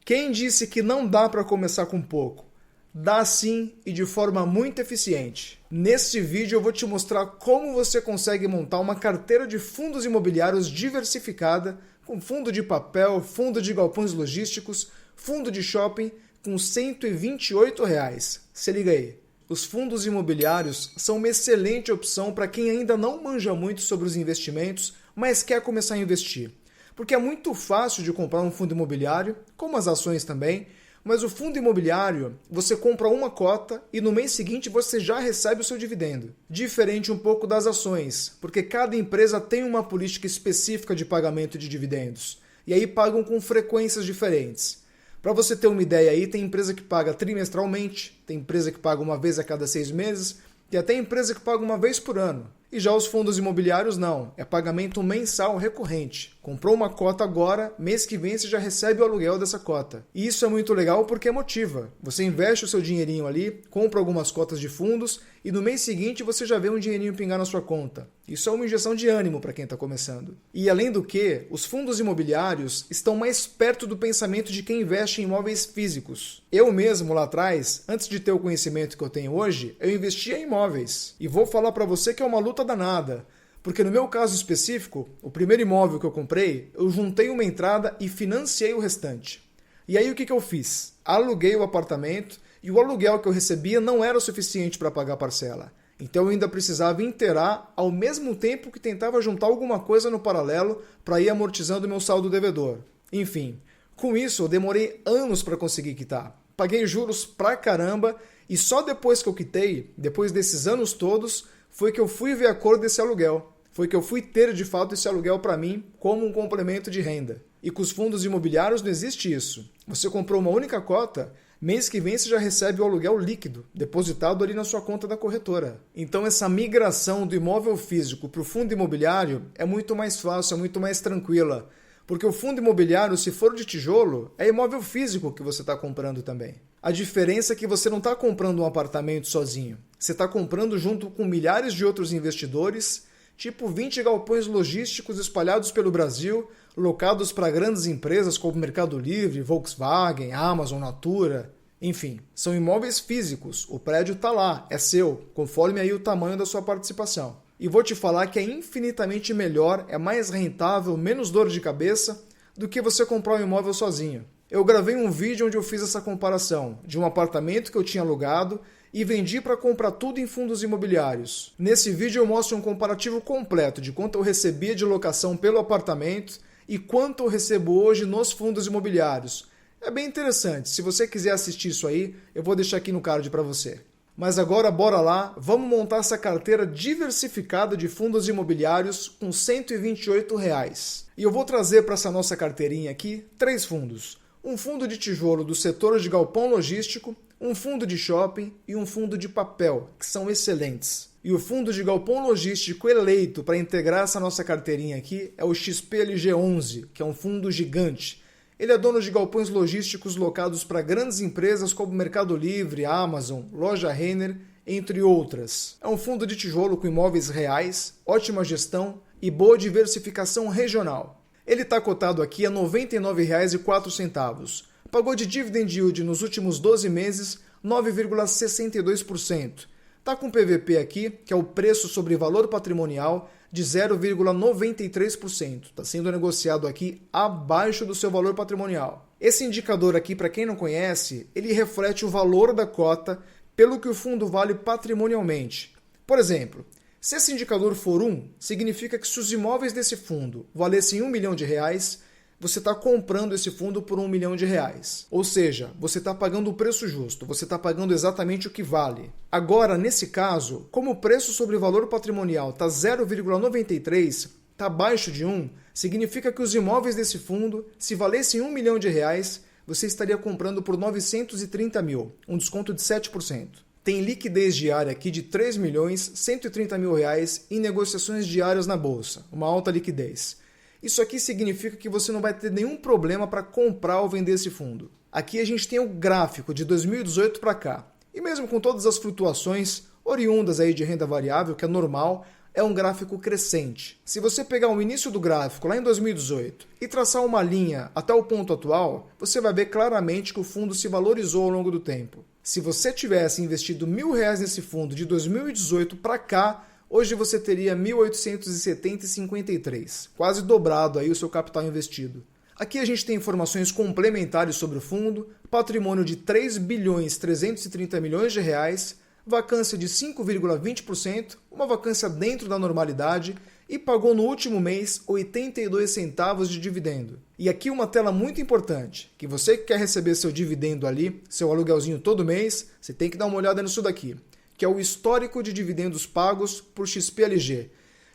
Quem disse que não dá para começar com pouco? Dá sim, e de forma muito eficiente. Neste vídeo eu vou te mostrar como você consegue montar uma carteira de fundos imobiliários diversificada com fundo de papel, fundo de galpões logísticos, fundo de shopping com R$ 128. Se liga aí. Os fundos imobiliários são uma excelente opção para quem ainda não manja muito sobre os investimentos, mas quer começar a investir. Porque é muito fácil de comprar um fundo imobiliário, como as ações também, mas o fundo imobiliário, você compra uma cota e no mês seguinte você já recebe o seu dividendo. Diferente um pouco das ações, porque cada empresa tem uma política específica de pagamento de dividendos. E aí pagam com frequências diferentes. Para você ter uma ideia aí, tem empresa que paga trimestralmente, tem empresa que paga uma vez a cada 6 meses, e até empresa que paga uma vez por ano. E já os fundos imobiliários não, é pagamento mensal recorrente. Comprou uma cota agora, mês que vem você já recebe o aluguel dessa cota. E isso é muito legal porque motiva. Você investe o seu dinheirinho ali, compra algumas cotas de fundos e no mês seguinte você já vê um dinheirinho pingar na sua conta. Isso é uma injeção de ânimo para quem está começando. E além do que, os fundos imobiliários estão mais perto do pensamento de quem investe em imóveis físicos. Eu mesmo lá atrás, antes de ter o conhecimento que eu tenho hoje, eu investia em imóveis. E vou falar para você que é uma luta danada. Porque no meu caso específico, o primeiro imóvel que eu comprei, eu juntei uma entrada e financiei o restante. E aí o que eu fiz? Aluguei o apartamento e o aluguel que eu recebia não era o suficiente para pagar a parcela. Então eu ainda precisava inteirar ao mesmo tempo que tentava juntar alguma coisa no paralelo para ir amortizando meu saldo devedor. Enfim, com isso eu demorei anos para conseguir quitar. Paguei juros pra caramba e só depois que eu quitei, depois desses anos todos, foi que eu fui ver a cor desse aluguel. Foi que eu fui ter de fato esse aluguel para mim como um complemento de renda. E com os fundos imobiliários não existe isso. Você comprou uma única cota, mês que vem você já recebe o aluguel líquido, depositado ali na sua conta da corretora. Então essa migração do imóvel físico para o fundo imobiliário é muito mais fácil, é muito mais tranquila. Porque o fundo imobiliário, se for de tijolo, é imóvel físico que você está comprando também. A diferença é que você não está comprando um apartamento sozinho. Você está comprando junto com milhares de outros investidores, tipo 20 galpões logísticos espalhados pelo Brasil, locados para grandes empresas como Mercado Livre, Volkswagen, Amazon, Natura. Enfim, são imóveis físicos. O prédio está lá, é seu, conforme aí o tamanho da sua participação. E vou te falar que é infinitamente melhor, é mais rentável, menos dor de cabeça do que você comprar um imóvel sozinho. Eu gravei um vídeo onde eu fiz essa comparação de um apartamento que eu tinha alugado e vendi para comprar tudo em fundos imobiliários. Nesse vídeo eu mostro um comparativo completo de quanto eu recebia de locação pelo apartamento e quanto eu recebo hoje nos fundos imobiliários. É bem interessante, se você quiser assistir isso aí, eu vou deixar aqui no card para você. Mas agora bora lá, vamos montar essa carteira diversificada de fundos imobiliários com R$ 128. E eu vou trazer para essa nossa carteirinha aqui 3 fundos. Um fundo de tijolo do setor de galpão logístico, um fundo de shopping e um fundo de papel, que são excelentes. E o fundo de galpão logístico eleito para integrar essa nossa carteirinha aqui é o XPLG11, que é um fundo gigante. Ele é dono de galpões logísticos locados para grandes empresas como Mercado Livre, Amazon, Loja Renner, entre outras. É um fundo de tijolo com imóveis reais, ótima gestão e boa diversificação regional. Ele está cotado aqui a R$ 99,04. Pagou de dividend yield nos últimos 12 meses 9,62%. Está com PVP aqui, que é o preço sobre valor patrimonial, de 0,93%. Está sendo negociado aqui abaixo do seu valor patrimonial. Esse indicador aqui, para quem não conhece, ele reflete o valor da cota pelo que o fundo vale patrimonialmente. Por exemplo, se esse indicador for 1, significa que se os imóveis desse fundo valessem R$ 1 milhão, você está comprando esse fundo por R$ 1 milhão. Ou seja, você está pagando o preço justo, você está pagando exatamente o que vale. Agora, nesse caso, como o preço sobre valor patrimonial está 0,93, está abaixo de 1, significa que os imóveis desse fundo, se valessem R$ 1 milhão, você estaria comprando por 930 mil, um desconto de 7%. Tem liquidez diária aqui de R$ 3.130.000 em negociações diárias na bolsa, uma alta liquidez. Isso aqui significa que você não vai ter nenhum problema para comprar ou vender esse fundo. Aqui a gente tem o gráfico de 2018 para cá. E mesmo com todas as flutuações oriundas aí de renda variável, que é normal, é um gráfico crescente. Se você pegar o início do gráfico lá em 2018 e traçar uma linha até o ponto atual, você vai ver claramente que o fundo se valorizou ao longo do tempo. Se você tivesse investido R$1.000 nesse fundo de 2018 para cá, hoje você teria 1.870,53, quase dobrado aí o seu capital investido. Aqui a gente tem informações complementares sobre o fundo, patrimônio de 3.330 bilhões de reais, vacância de 5,20%, uma vacância dentro da normalidade e pagou no último mês 82 centavos de dividendo. E aqui uma tela muito importante, que você que quer receber seu dividendo ali, seu aluguelzinho todo mês, você tem que dar uma olhada nisso daqui, que é o histórico de dividendos pagos por XPLG.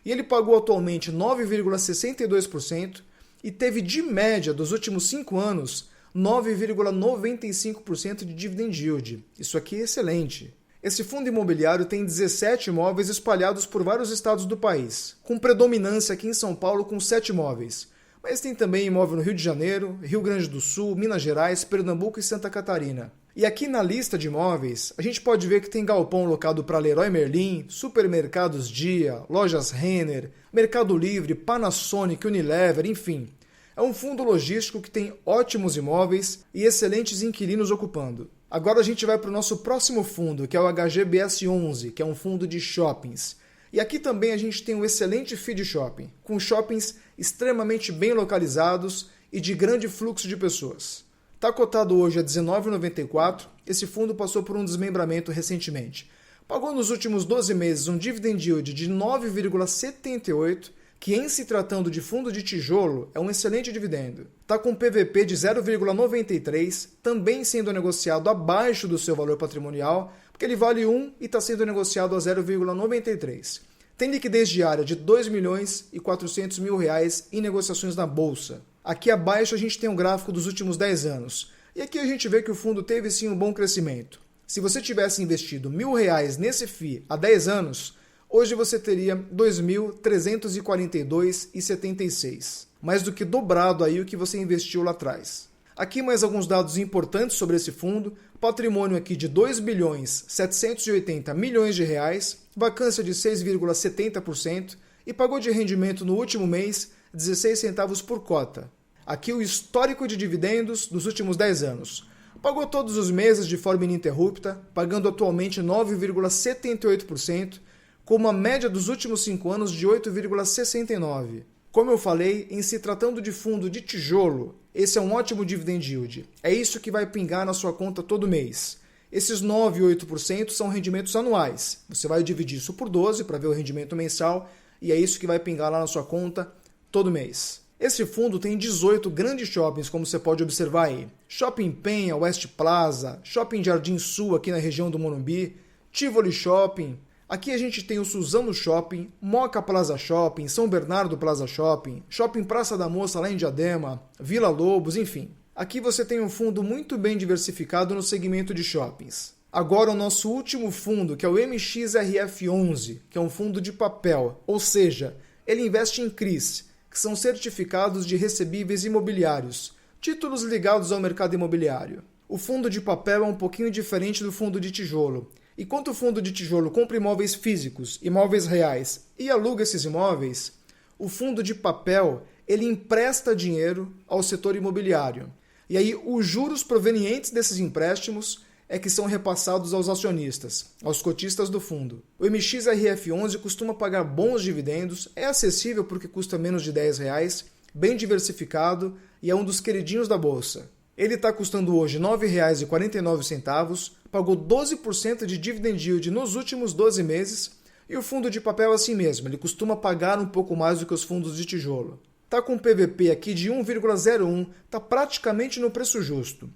E ele pagou atualmente 9,62% e teve de média dos últimos 5 anos 9,95% de dividend yield. Isso aqui é excelente. Esse fundo imobiliário tem 17 imóveis espalhados por vários estados do país, com predominância aqui em São Paulo com 7 imóveis. Mas tem também imóvel no Rio de Janeiro, Rio Grande do Sul, Minas Gerais, Pernambuco e Santa Catarina. E aqui na lista de imóveis, a gente pode ver que tem galpão locado para Leroy Merlin, supermercados Dia, lojas Renner, Mercado Livre, Panasonic, Unilever, enfim. É um fundo logístico que tem ótimos imóveis e excelentes inquilinos ocupando. Agora a gente vai para o nosso próximo fundo, que é o HGBS11, que é um fundo de shoppings. E aqui também a gente tem um excelente feed shopping, com shoppings extremamente bem localizados e de grande fluxo de pessoas. Está cotado hoje a R$19,94, esse fundo passou por um desmembramento recentemente. Pagou nos últimos 12 meses um dividend yield de 9,78%, que em se tratando de fundo de tijolo é um excelente dividendo. Está com PVP de 0,93, também sendo negociado abaixo do seu valor patrimonial, porque ele vale 1 e está sendo negociado a 0,93. Tem liquidez diária de R$2.400.000 em negociações na bolsa. Aqui abaixo a gente tem um gráfico dos últimos 10 anos. E aqui a gente vê que o fundo teve sim um bom crescimento. Se você tivesse investido R$1.000 nesse FII há 10 anos, hoje você teria R$ 2.342,76. Mais do que dobrado aí o que você investiu lá atrás. Aqui mais alguns dados importantes sobre esse fundo. Patrimônio aqui de R$ 2.780 bilhões de reais, vacância de 6,70% e pagou de rendimento no último mês 16 centavos por cota. Aqui o histórico de dividendos dos últimos 10 anos. Pagou todos os meses de forma ininterrupta, pagando atualmente 9,78%, com uma média dos últimos 5 anos de 8,69%. Como eu falei, em se tratando de fundo de tijolo, esse é um ótimo dividend yield. É isso que vai pingar na sua conta todo mês. Esses 9 e 8% são rendimentos anuais. Você vai dividir isso por 12 para ver o rendimento mensal e é isso que vai pingar lá na sua conta todo mês. Esse fundo tem 18 grandes shoppings, como você pode observar aí. Shopping Penha, West Plaza, Shopping Jardim Sul aqui na região do Morumbi, Tivoli Shopping. Aqui a gente tem o Suzano Shopping, Moca Plaza Shopping, São Bernardo Plaza Shopping, Shopping Praça da Moça lá em Diadema, Vila Lobos, enfim. Aqui você tem um fundo muito bem diversificado no segmento de shoppings. Agora o nosso último fundo, que é o MXRF11, que é um fundo de papel, ou seja, ele investe em CRIs, que são certificados de recebíveis imobiliários, títulos ligados ao mercado imobiliário. O fundo de papel é um pouquinho diferente do fundo de tijolo. Enquanto o fundo de tijolo compra imóveis físicos, imóveis reais e aluga esses imóveis, o fundo de papel ele empresta dinheiro ao setor imobiliário. E aí os juros provenientes desses empréstimos é que são repassados aos acionistas, aos cotistas do fundo. O MXRF11 costuma pagar bons dividendos, é acessível porque custa menos de R$10, bem diversificado e é um dos queridinhos da bolsa. Ele está custando hoje R$ 9,49, pagou 12% de dividend yield nos últimos 12 meses e o fundo de papel é assim mesmo, ele costuma pagar um pouco mais do que os fundos de tijolo. Está com PVP aqui de 1,01, está praticamente no preço justo.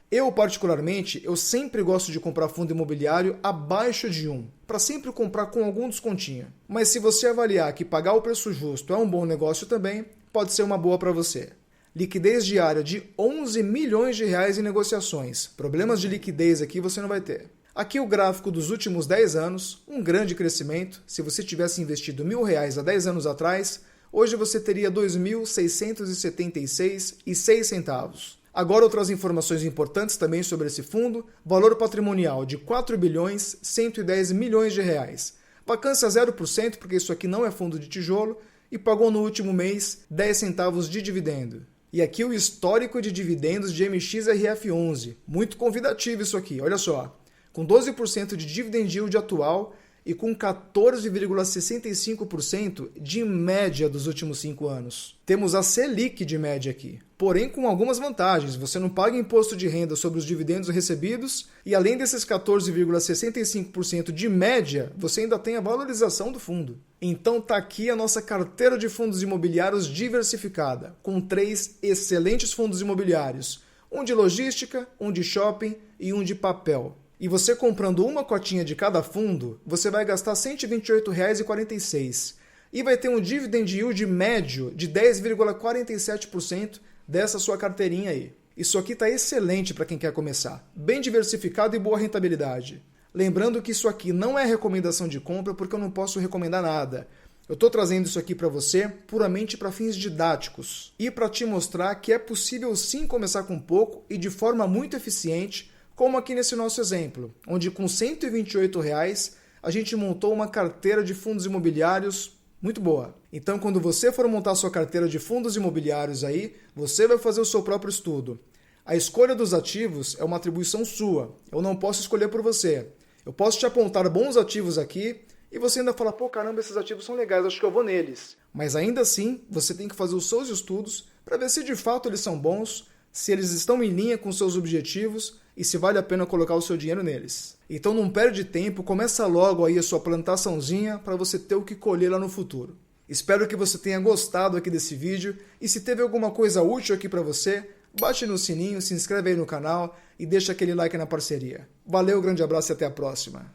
Eu, particularmente, sempre gosto de comprar fundo imobiliário abaixo de 1, para sempre comprar com algum descontinho. Mas se você avaliar que pagar o preço justo é um bom negócio também, pode ser uma boa para você. Liquidez diária de R$ 11 milhões em negociações. Problemas de liquidez aqui você não vai ter. Aqui o gráfico dos últimos 10 anos, um grande crescimento. Se você tivesse investido R$1.000 há 10 anos atrás, hoje você teria R$ 2.676,06. Agora outras informações importantes também sobre esse fundo. Valor patrimonial de R$ 4.110 milhões. Vacância 0%, porque isso aqui não é fundo de tijolo, e pagou no último mês 10 centavos de dividendo. E aqui o histórico de dividendos de MXRF11. Muito convidativo isso aqui, olha só. Com 12% de dividend yield atual e com 14,65% de média dos últimos 5 anos. Temos a Selic de média aqui, porém com algumas vantagens. Você não paga imposto de renda sobre os dividendos recebidos e além desses 14,65% de média, você ainda tem a valorização do fundo. Então tá aqui a nossa carteira de fundos imobiliários diversificada, com 3 excelentes fundos imobiliários, um de logística, um de shopping e um de papel. E você comprando uma cotinha de cada fundo, você vai gastar R$ 128,46 e vai ter um dividend yield médio de 10,47% dessa sua carteirinha aí. Isso aqui está excelente para quem quer começar, bem diversificado e boa rentabilidade. Lembrando que isso aqui não é recomendação de compra porque eu não posso recomendar nada. Eu estou trazendo isso aqui para você puramente para fins didáticos e para te mostrar que é possível sim começar com pouco e de forma muito eficiente, como aqui nesse nosso exemplo, onde com R$ 128,00 a gente montou uma carteira de fundos imobiliários muito boa. Então, quando você for montar sua carteira de fundos imobiliários aí, você vai fazer o seu próprio estudo. A escolha dos ativos é uma atribuição sua. Eu não posso escolher por você. Eu posso te apontar bons ativos aqui e você ainda fala, pô, caramba, esses ativos são legais, acho que eu vou neles. Mas ainda assim, você tem que fazer os seus estudos para ver se de fato eles são bons, se eles estão em linha com seus objetivos e se vale a pena colocar o seu dinheiro neles. Então não perde tempo, começa logo aí a sua plantaçãozinha para você ter o que colher lá no futuro. Espero que você tenha gostado aqui desse vídeo e se teve alguma coisa útil aqui para você, bate no sininho, se inscreve aí no canal e deixa aquele like na parceria. Valeu, grande abraço e até a próxima.